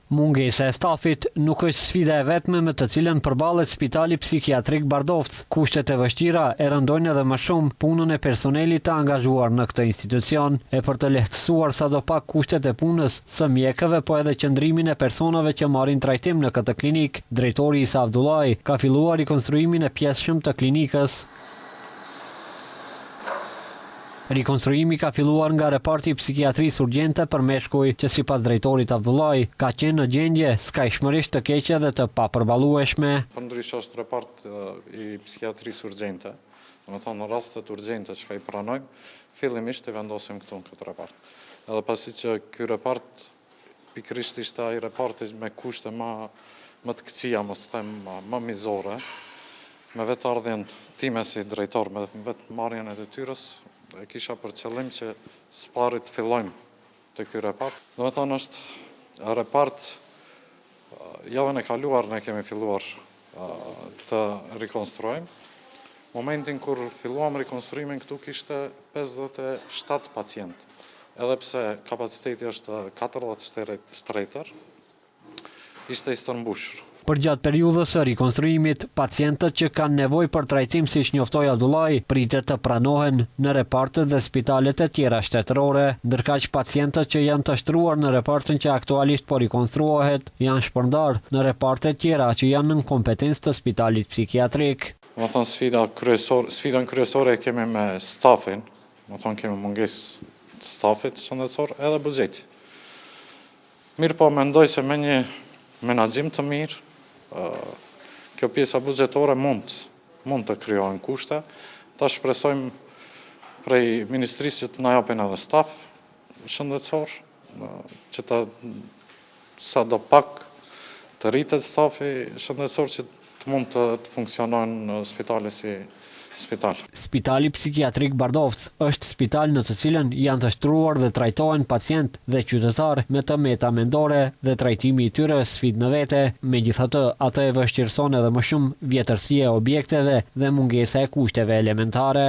Mungesa e stafit nuk është sfida e vetme me të cilën përballet Spitali Psikiatrik Bardovc. Kushtet e vështira e rëndojnë edhe më shumë punën e personelit të angazhuar në këtë institucion, e për të lehtësuar sadopak kushtet e punës së mjekëve, po edhe qëndrimin e personave që marrin trajtim në këtë klinik, drejtori Isa Abdullaj ka filluar rikonstruimin e pjesëshëm të klinikës. Rikonstruimi ka filluar nga reparti psikiatrisë urgjente për meshkuj, që sipas drejtorit Abdullaj ka qenë në gjendje skajshmërisht të keqe dhe të papërballueshme. Përndryshe është repart i psikiatrisë urgjente, domethënë në rastet urgjente që i pranojmë, fillimisht i vendosim këtu në këtë repart. Edhe pasi që ky repart pikërisht ishte ai reparti me kushte më të këqija, mos të them më mizore, me vetë ardhjen time si drejtor, me vetë marrjen e detyrës, e kisha për qëllim që s'pari të fillojmë të ky repart. Domethënë është repart, javën e kaluar ne kemi filluar të rikonstruojmë. Momentin kur filluam rikonstruimin këtu kishte 57 pacient. Edhe pse kapaciteti është 40 shtetër, ishte i stërmbushur. Përgjatë periudhës së rikonstruimit, pacientët që kanë nevojë për trajtim, siç njoftoi Abdullaj, pritet të pranohen në repartet dhe spitalet e tjera shtetërore, ndërkaq pacientët që janë të shtruar në repartin që aktualisht po rikonstruohet, janë shpërndarë në reparte tjera që janë në kompetencë të spitalit psikiatrik. Domethënë sfidën kryesore kemi me stafin, domethënë kemi mungesë të stafit shëndetësor edhe buxheti. Mirë po mendoj se me një menaxhim të mirë, kjo pjesa buxhetore mund të krijohen kushte. Ta shpresojmë prej ministrisë që të na japin edhe staf shëndetësor, që sadopak të rritet stafi shëndetësor që të mund të funksionojnë në spitale si spital. Spitali Psikiatrik Bardovc është spital në të cilën janë të shtruar dhe trajtohen pacient dhe qytetar me të meta mendore dhe trajtimi i tyre sfidë në vete. Megjithatë, atë e vështirëson edhe më shumë vjetërsia e objekteve dhe mungesa e kushteve elementare.